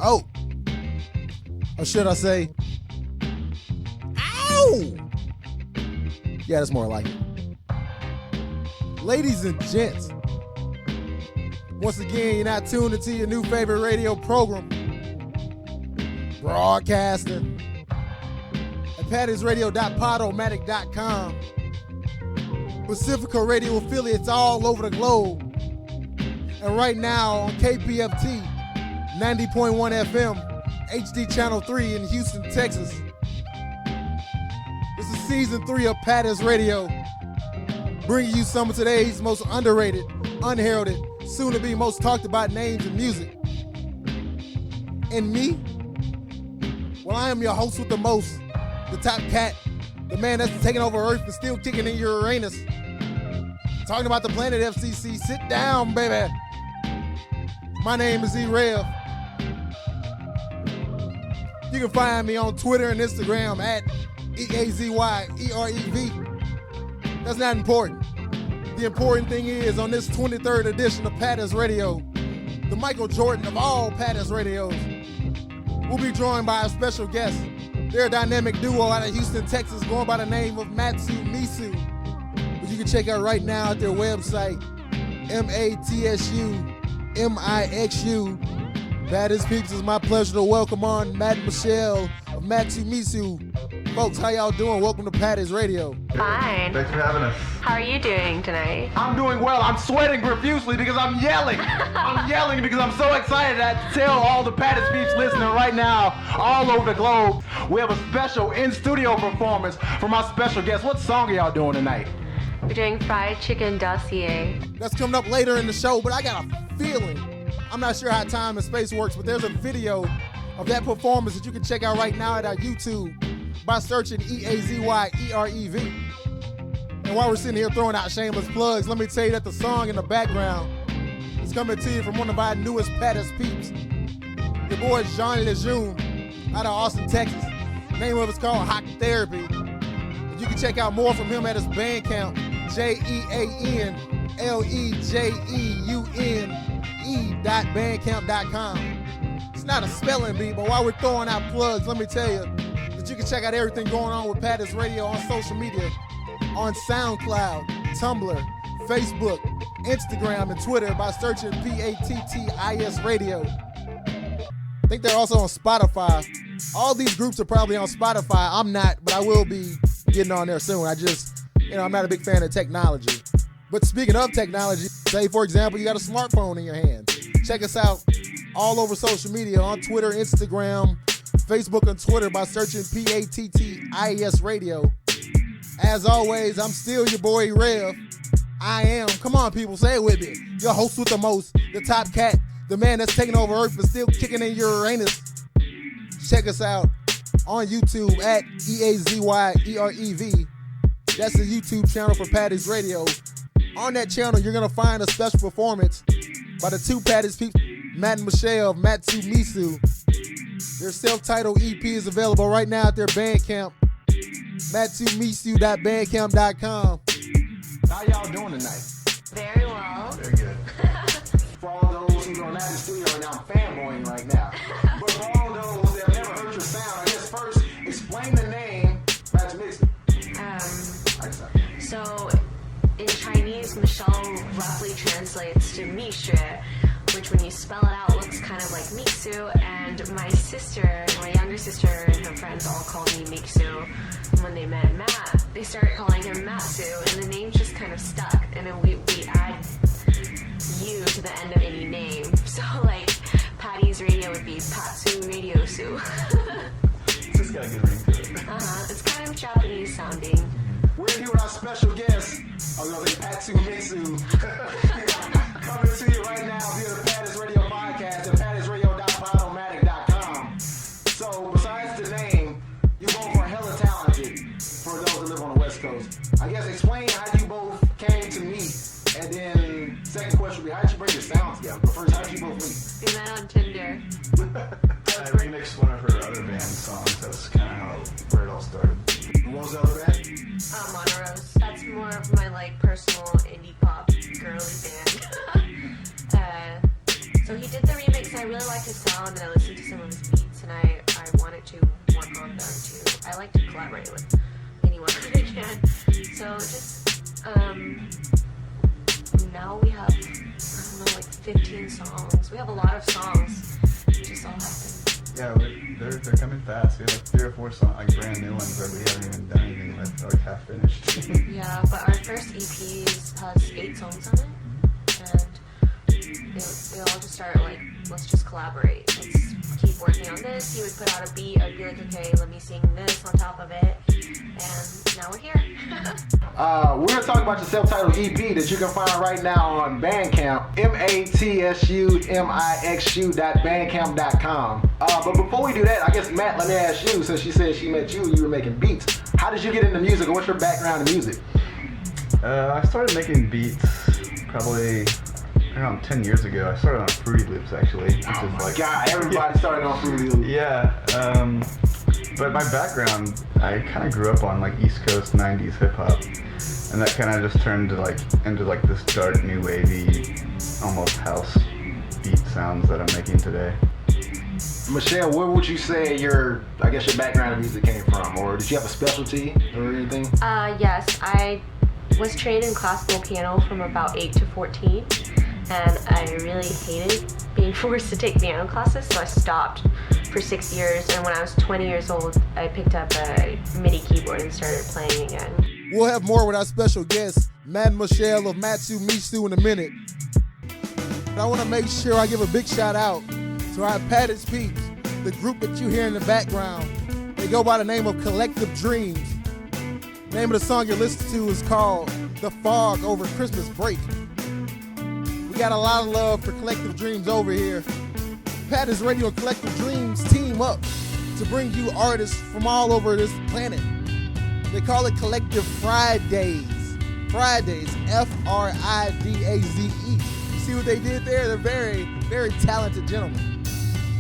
Oh. Or should I say, ow! Yeah, that's more like it. Ladies and gents, once again, you're not tuned into your new favorite radio program, broadcasting at PATTIESRadio.podomatic.com. Pacifica radio affiliates all over the globe. And right now on KPFT 90.1 FM, HD Channel 3 in Houston, Texas. This is season 3 of Patties Radio, bringing you some of today's most underrated, unheralded, soon-to-be most talked about names in music. And me? Well, I am your host with the most, the top cat, the man that's taking over Earth and still kicking in Uranus. Talking about the planet FCC. Sit down, baby. My name is E.REV. You can find me on Twitter and Instagram at EAZYEREV. That's not important. The important thing is, on this 23rd edition of Patties Radio, the Michael Jordan of all Patties Radios, we'll be joined by a special guest. They're a dynamic duo out of Houston, Texas, going by the name of Matsu Mixu, which you can check out right now at their website, MATSU MIXU. Peeps, it's my pleasure to welcome on Matsu Michelle of Matsu Mixu. Folks, how y'all doing? Welcome to Patties Radio. Fine. Thanks for having us. How are you doing tonight? I'm doing well. I'm sweating profusely because I'm yelling. I'm yelling because I'm so excited to tell all the Patties Peeps listening right now all over the globe. We have a special in-studio performance from our special guest. What song are y'all doing tonight? We're doing Fried Chicken Dossier. That's coming up later in the show, but I got a feeling, I'm not sure how time and space works, but there's a video of that performance that you can check out right now at our YouTube by searching EAZYEREV. And while we're sitting here throwing out shameless plugs, let me tell you that the song in the background is coming to you from one of our newest Patties Peeps. Your boy is LeJEUNE out of Austin, Texas. The name of it's called HOCK Therapy. You can check out more from him at his Bandcamp, JEANLEJEUNE.bandcamp.com. It's not a spelling bee, but while we're throwing out plugs, let me tell you that you can check out everything going on with Patties Radio on social media, on SoundCloud, Tumblr, Facebook, Instagram, and Twitter by searching PATTIES Radio. I think they're also on Spotify. All these groups are probably on Spotify. I'm not, but I will be getting on there soon. I'm not a big fan of technology. But speaking of technology, say, for example, you got a smartphone in your hand. Check us out all over social media, on Twitter, Instagram, Facebook, and Twitter by searching PATTIES Radio. As always, I'm still your boy E.REV. I am, come on people, say it with me, your host with the most, the top cat, the man that's taking over Earth but still kicking in Uranus. Check us out on YouTube at EAZYEREV. That's the YouTube channel for Patties Radio. On that channel, you're going to find a special performance by the two Patties Peeps, Matsu Michelle of Matsu Mixu. Their self-titled EP is available right now at their Bandcamp, matsumixu.bandcamp.com. How y'all doing tonight? Very well. Very good. For all those who are not in the studio right now, I'm fanboying right now. But for all those that have never heard your sound, I guess first, explain the name Matsu Mixu. So in Chinese, Michelle roughly translates to Mixu, which when you spell it out looks kind of like Mixu. And my younger sister and her friends all called me Mixu. When they met Matt, they started calling him Matsu, and the name just kind of stuck. And then we add U to the end of any name. So like Patties Radio would be Patsu Radio Su. It's got a good ring to it. It's kind of Japanese sounding. We're here with our special guest, Matsu Mixu. Coming to you right now via the Patties Radio podcast at PattiesRadio.podomatic.com. So, besides the name, you're both are hella talented for those that live on the West Coast. I guess explain how you both came to meet, and then second question would be, how did you bring your sound together? But first, how did you both meet? We met on Tinder. I remixed one of her other band songs. That's kind of where it all started. What was the other band? Monorose. That's more of my personal indie pop girly band. So he did the remix I really like his sound, and I listened to some of his beats, and I wanted to work on them too. I like to collaborate with anyone that I can. So just now we have, I don't know, like 15 songs. We have a lot of songs. Just all happened. Yeah, they're coming fast. We have like 3 or 4 songs, like brand new ones that we haven't even done anything with, or half finished. Yeah, but our first EP has 8 songs on it, and they all just started like, let's just collaborate. Let's keep working on this. He would put out a beat. I'd be like, okay, let me sing this on top of it, and now we're here. We're going to talk about your self-titled EP that you can find right now on Bandcamp, matsumixu.bandcamp.com. But before we do that, I guess, Matt, let me ask you, since she said she met you were making beats, how did you get into music, or what's your background in music? I started making beats probably around 10 years ago. I started on Fruity Loops, actually. Oh my God, everybody started on Fruity Loops. Yeah, but my background, I kind of grew up on like East Coast 90s hip hop, and that kind of just turned to into this dark, new wavy, almost house beat sounds that I'm making today. Michelle, where would you say your background in music came from, or did you have a specialty or anything? Yes, I was trained in classical piano from about 8 to 14, and I really hated being forced to take piano classes, so I stopped for 6 years, and when I was 20 years old, I picked up a MIDI keyboard and started playing again. We'll have more with our special guest, Matt Michelle of Matsu Mixu, in a minute. But I want to make sure I give a big shout out to our Peeps, the group that you hear in the background. They go by the name of Collective Dreams. The name of the song you're listening to is called The Fog Over Christmas Break. We got a lot of love for Collective Dreams over here. Patties Radio and Collective Dreams team up to bring you artists from all over this planet. They call it Collective Fridays. Fridays, Fridaze. You see what they did there? They're very, very talented gentlemen.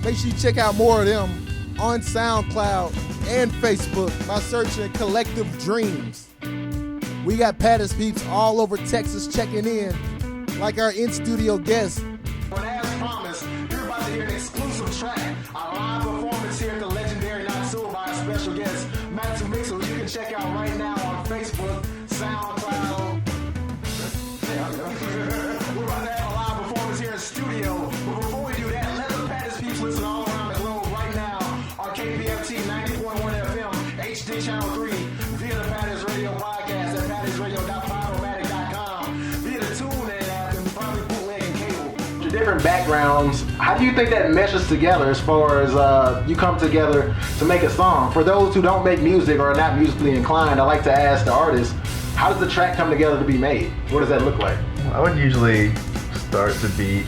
Make sure you check out more of them on SoundCloud and Facebook by searching Collective Dreams. We got Patties Peeps all over Texas checking in, like our in-studio guest. But as promised, you're about to hear an exclusive track, a live performance here at the legendary Notsuoh by our special guest, Matsu Mixu. You can check out right now on Facebook, SoundCloud. We're about to have a live performance here in studio. But before we do that, let the Patties Peeps listen all around the globe right now on KPFT 90.1 FM, HD Channel 3, via the Patties Radio podcast at pattiesradio.podomatic.com, via the TuneIn app, and probably bootlegging cable. Your different backgrounds, how do you think that meshes together as far as you come together to make a song? For those who don't make music or are not musically inclined, I like to ask the artist, how does the track come together to be made? What does that look like? I would usually start the beat.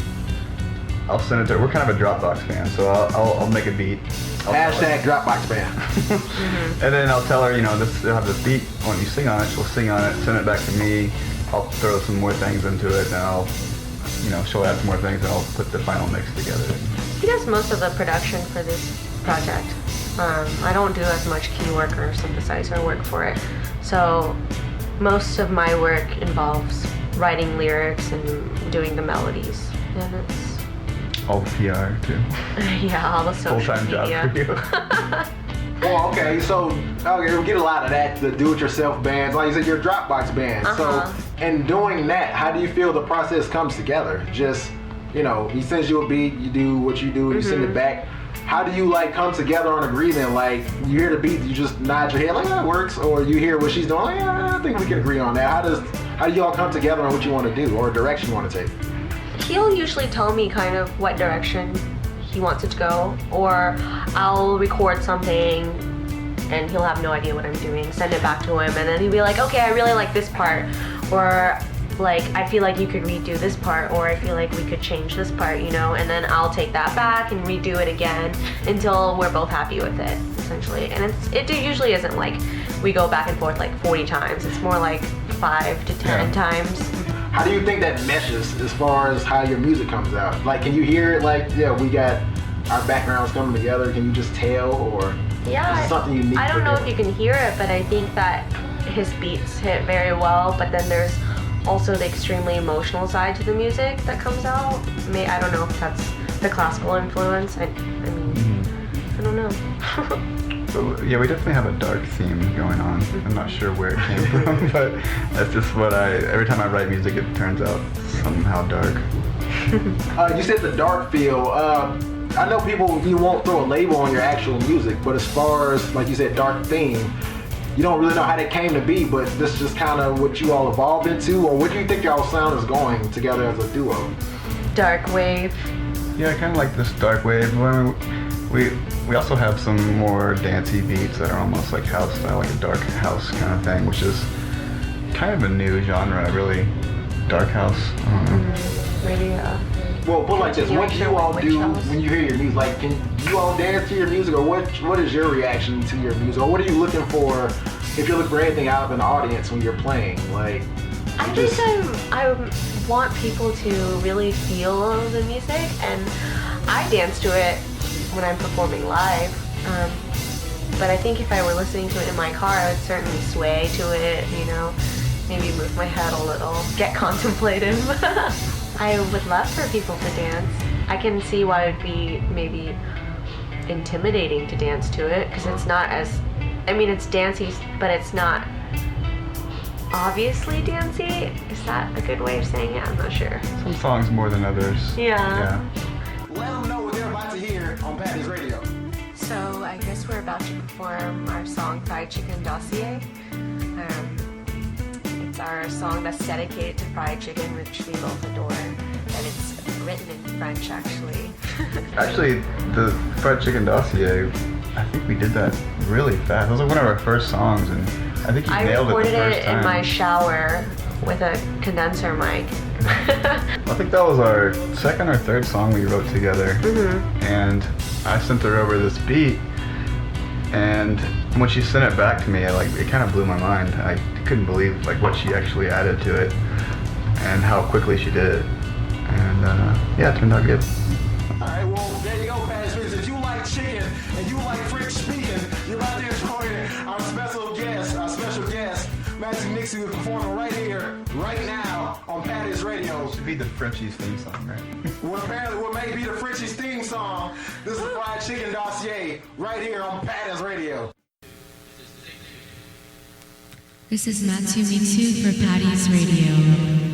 I'll send it to her. We're kind of a Dropbox fan, so I'll make a beat. Hashtag Dropbox fan. And then I'll tell her, they'll have this beat. When you sing on it, she'll sing on it, send it back to me. I'll throw some more things into it, and I'll, she'll add some more things, and I'll put the final mix together. He does most of the production for this project. I don't do as much key work or synthesizer work for it. So most of my work involves writing lyrics and doing the melodies. And it's... all the PR, too. Yeah, all the social full-time media. job for you. Well, okay, so we get a lot of that, the do-it-yourself bands. Like you said, you're a Dropbox band. So, in doing that, how do you feel the process comes together? Just, he sends you a beat, you do what you do, you send it back. How do you come together on agreement? Like, you hear the beat, you just nod your head like, that works, or you hear what she's doing, like, yeah, I think we can agree on that. How do y'all come together on what you want to do or a direction you want to take? He'll usually tell me kind of what direction he wants it to go, or I'll record something and he'll have no idea what I'm doing, send it back to him, and then he'll be like, okay, I really like this part, or like, I feel like you could redo this part, or I feel like we could change this part, and then I'll take that back and redo it again until we're both happy with it, essentially. And it usually isn't like we go back and forth like 40 times. It's more like 5 to 10 times. How do you think that meshes as far as how your music comes out? Like, can you hear it like, yeah, we got our backgrounds coming together? Can you just tell, or is it something unique? I don't know if you can hear it, but I think that his beats hit very well, but then there's also the extremely emotional side to the music that comes out. I don't know if that's the classical influence. I mean, I don't know. So, yeah, we definitely have a dark theme going on. I'm not sure where it came from, but that's just what every time I write music, it turns out somehow dark. You said the dark feel. I know you won't throw a label on your actual music, but as far as, like you said, dark theme, you don't really know how that came to be, but this is just kind of what you all evolved into, or what do you think y'all sound is going together as a duo? Dark wave. Yeah, kind of like this dark wave. We also have some more dancey beats that are almost like house style, like a dark house kind of thing, which is kind of a new genre, really. Dark house. I don't know. Maybe, Well, put like this, what do you all do when you hear your music? Like, can you all dance to your music, or what is your reaction to your music? Or what are you looking for, if you're looking for anything out of an audience when you're playing? Like, I want people to really feel the music, and I dance to it when I'm performing live. But I think if I were listening to it in my car, I would certainly sway to it, you know, maybe move my head a little, get contemplative. I would love for people to dance. I can see why it would be maybe intimidating to dance to it, because it's not as, I mean, it's dancey, but it's not obviously dancey. Is that a good way of saying it? I'm not sure. Some songs more than others. Yeah. let them know what they're about to hear on Patties Radio. So I guess we're about to perform our song Fried Chicken Dossier. It's our song that's dedicated to fried chicken, which we both adore. And it's written in French, actually. Actually, the Fried Chicken Dossier, I think we did that really fast. It was like one of our first songs, and I think you nailed it the first time. I recorded it in my shower with a condenser mic. I think that was our second or third song we wrote together. Mm-hmm. And I sent her over this beat, and when she sent it back to me, it kind of blew my mind. I couldn't believe what she actually added to it and how quickly she did it. And yeah, it turned out good. Alright, well, there you go, Patties Fans. If you like chicken and you like French speaking, you're out there joining our special guest, Matsu Mixu, is performing right here, right now on Patties Radio. It should be the Frenchies theme song, right? Well, apparently, what may be the Frenchies theme song. This is Fried Chicken Dossier, right here on Patties Radio. This is Matsu Mixu for Patties Radio.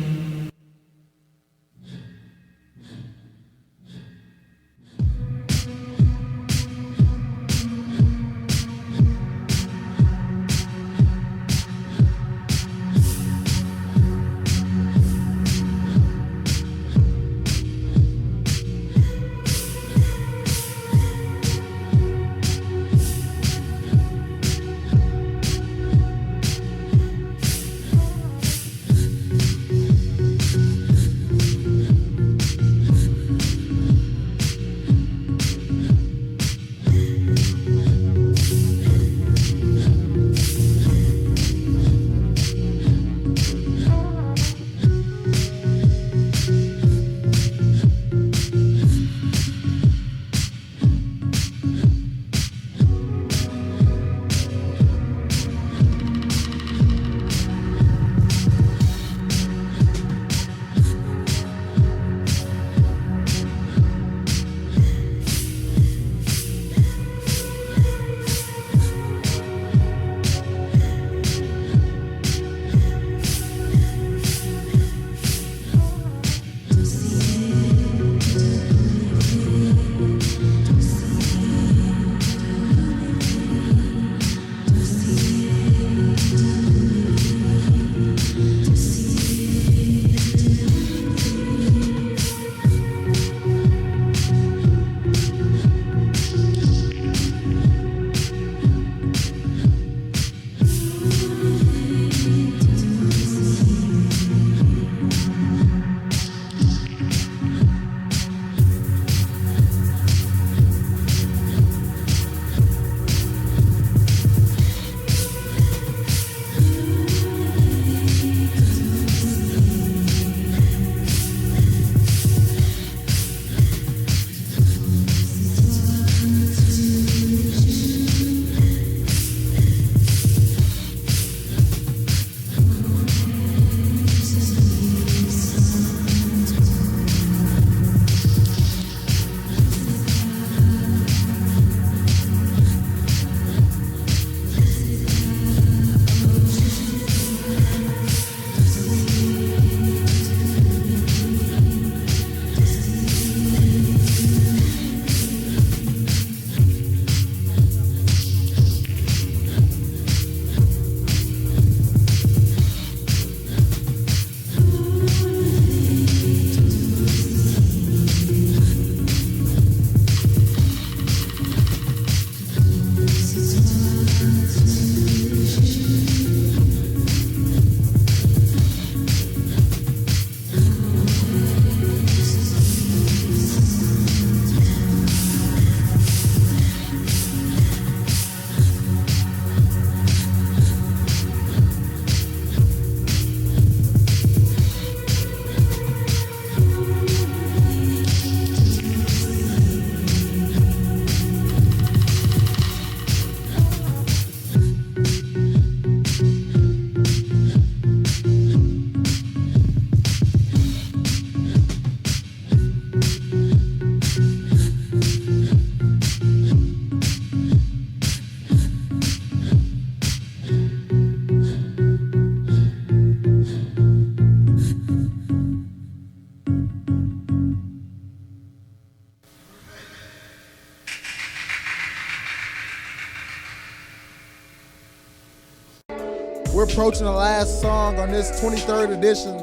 We're approaching the last song on this 23rd edition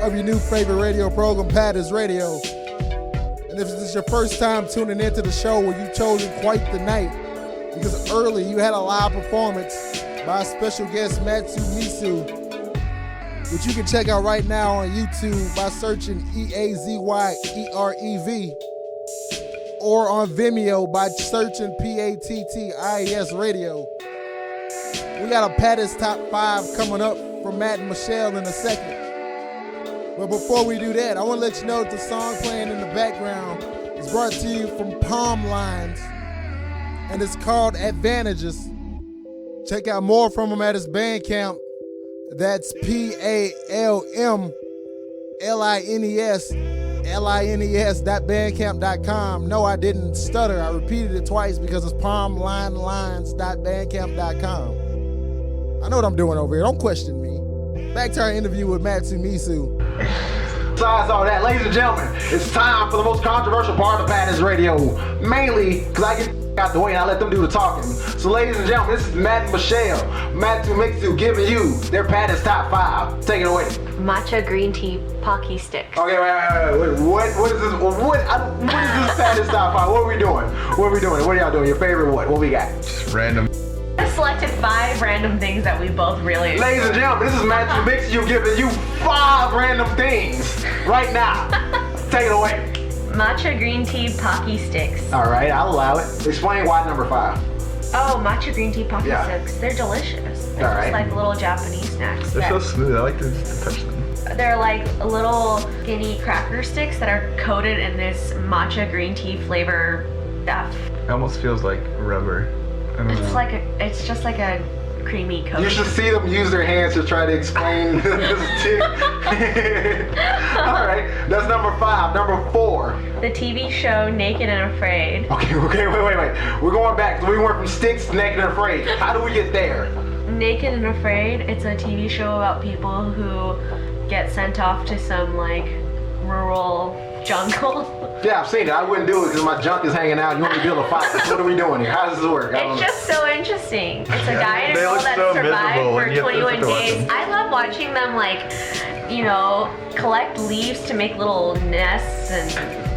of your new favorite radio program, PATTIES Radio. And if this is your first time tuning into the show, well, you've chosen quite the night, because early you had a live performance by special guest Matsu Mixu, which you can check out right now on YouTube by searching EAZYEREV, or on Vimeo by searching PATTIES Radio. We got a PATTIES Top 5 coming up from Matt and Michelle in a second. But before we do that, I want to let you know that the song playing in the background is brought to you from Palm Lines, and it's called Advantages. Check out more from him at his Bandcamp. That's PALMLINES.bandcamp.com. No, I didn't stutter. I repeated it twice because it's palmlinelines.bandcamp.com. I know what I'm doing over here. Don't question me. Back to our interview with Matsu Mixu. Besides all that, ladies and gentlemen, it's time for the most controversial part of PATTIES Radio. Mainly because I get out the way and I let them do the talking. So ladies and gentlemen, this is Matt and Michelle, Matsu Mixu, giving you their PATTIES Top 5. Take it away. Matcha green tea Pocky sticks. Okay, wait. What is this? What is this PATTIES Top 5? What are we doing? What are y'all doing? Your favorite what? What we got? Just random. I selected 5 random things that we both really enjoy. Ladies and gentlemen, this is Matsu Mixu giving you 5 random things right now. Take it away. Matcha green tea Pocky sticks. All right, I'll allow it. Explain why number 5. Oh, matcha green tea Pocky Yeah. sticks. They're delicious. They're All just right. like little Japanese snacks. They're so smooth. I like to touch them. They're like little skinny cracker sticks that are coated in this matcha green tea flavor stuff. It almost feels like rubber. I don't know. It's just like a creamy coating. You should see them use their hands to try to explain this too. All right, that's number 5. Number 4. The TV show Naked and Afraid. Okay, wait. We're going back. We went from sticks to Naked and Afraid. How do we get there? Naked and Afraid, it's a TV show about people who get sent off to some like rural jungle. Yeah, I've seen it. I wouldn't do it because my junk is hanging out. You want me to build a fire? So what are we doing here? How does this work? I don't It's know. just so interesting. It's a guy and a They girl look that so survived miserable for when you have to 21 watch days. them. I love watching them collect leaves to make little nests and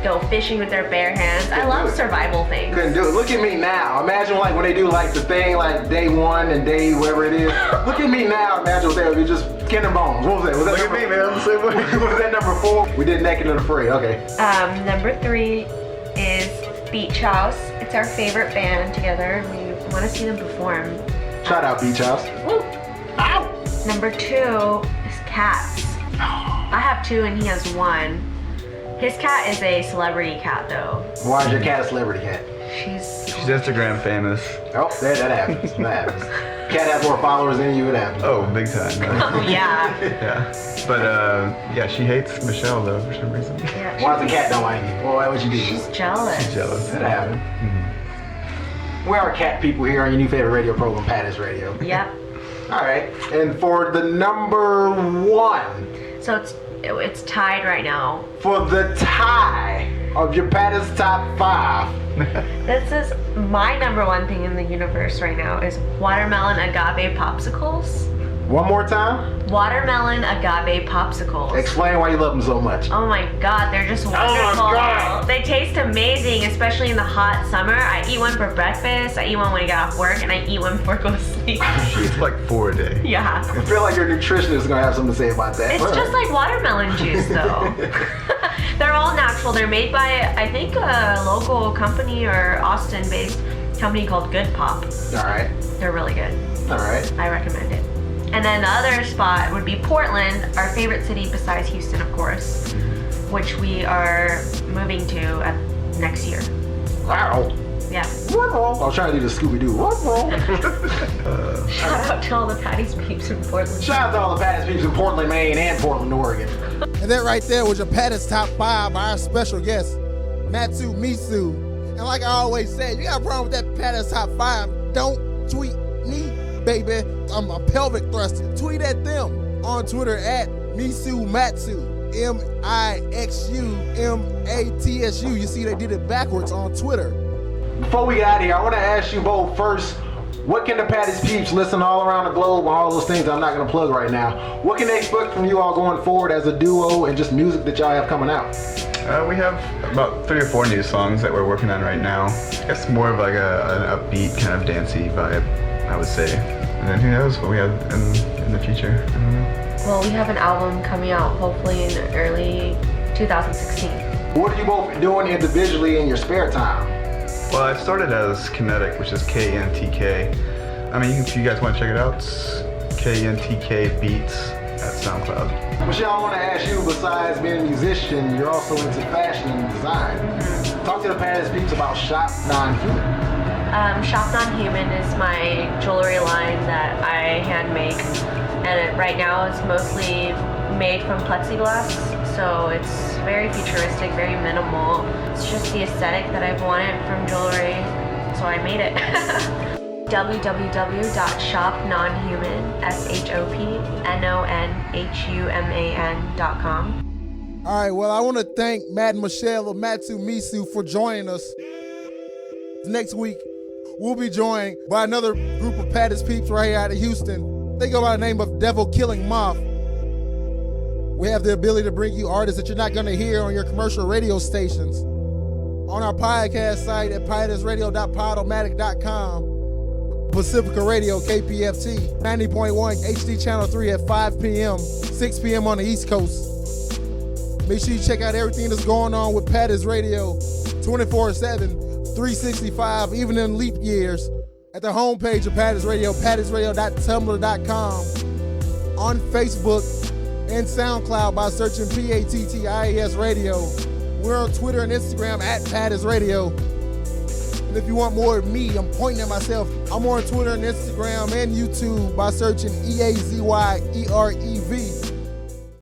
go fishing with their bare hands. I love survival things. Couldn't do it. Look at me now. Imagine like when they do like the thing like day 1 and day whatever it is. Look at me now. Imagine what they would be, just skin and bones. What was that? Was that Look at me, man. I'm the same way. Was that number 4? We did Naked and Afraid. Okay. Number 3 is Beach House. It's our favorite band together. We want to see them perform. Shout out Beach House. Woo. Ow! Number 2 is cats. I have 2 and he has 1. His cat is a celebrity cat though. Why is your cat a celebrity cat? She's Instagram famous. Oh, that happens. That happens. Cat has more followers than you. It happens. Oh, big time. oh yeah. Yeah. But yeah, she hates Michelle though for some reason. Yeah, Why does the cat don't like you? Well, why would you do? she's jealous. She's jealous. That happens. We are cat people here on your new favorite radio program, PATTIES Radio. Yep. All right. And for the number 1, So it's tied right now. for the tie of your PATTIES Top 5. This is my number 1 thing in the universe right now is watermelon agave popsicles. One more time. Watermelon agave popsicles. Explain why you love them so much. Oh my god, they're just wonderful. God. They taste amazing, especially in the hot summer. I eat one for breakfast, I eat one when I get off work, and I eat one before I go to sleep. She eats like 4 a day. Yeah. I feel like your nutritionist is gonna have something to say about that. It's just like watermelon juice though. They're all natural. They're made by, I think, a local company or Austin-based company called Good Pop. All right. They're really good. All right. I recommend it. And then the other spot would be Portland, our favorite city besides Houston, of course, which we are moving to next year. Wow. Yeah. I was trying to do the Scooby-Doo. Shout out to all the Patties Peeps in Portland. Shout out to all the PATTIES Peeps in Portland, Maine, and Portland, Oregon. And that right there was your PATTIES Top 5 by our special guest, Matsu Mixu. And like I always say, you got a problem with that PATTIES Top 5, don't tweet me, baby. I'm a pelvic thruster. Tweet at them on Twitter at Mixu Matsu. MIXUMATSU. You see, they did it backwards on Twitter. Before we get out of here, I want to ask you both first, What can the Patties Peeps listen all around the globe, all those things I'm not going to plug right now? What can they expect from you all going forward as a duo and just music that y'all have coming out? We have about 3 or 4 new songs that we're working on right now. I guess more of like an upbeat kind of dancey vibe, I would say. And then who knows what we have in the future. I don't know. Well, we have an album coming out hopefully in early 2016. What are you both doing individually in your spare time? Well, I started as Kinetic, which is KNTK. I mean, if you guys want to check it out, it's KNTK Beats at SoundCloud. Michelle, I want to ask you, besides being a musician, you're also into fashion and design. Talk to the Patties Peeps about Shop Non-Human. Shop Non-Human is my jewelry line that I hand make, and right now it's mostly made from plexiglass, so it's very futuristic, very minimal. It's just the aesthetic that I've wanted from jewelry, so I made it. www.shopnonhuman.com. All right, well, I want to thank Matt and Michelle of Matsu Mixu for joining us. Next week, we'll be joined by another group of Patties Peeps right here out of Houston. They go by the name of Devil Killing Moth. We have the ability to bring you artists that you're not going to hear on your commercial radio stations. On our podcast site at PattiesRadio.podomatic.com. Pacifica Radio, KPFT, 90.1 HD Channel 3 at 5 p.m., 6 p.m. on the East Coast. Make sure you check out everything that's going on with Patties Radio 24/7, 365, even in leap years, at the homepage of Patties Radio, pattiesradio.tumblr.com, on Facebook and SoundCloud by searching PATTIES Radio. We're on Twitter and Instagram at Patties Radio. And if you want more of me, I'm pointing at myself. I'm on Twitter and Instagram and YouTube by searching EAZYEREV.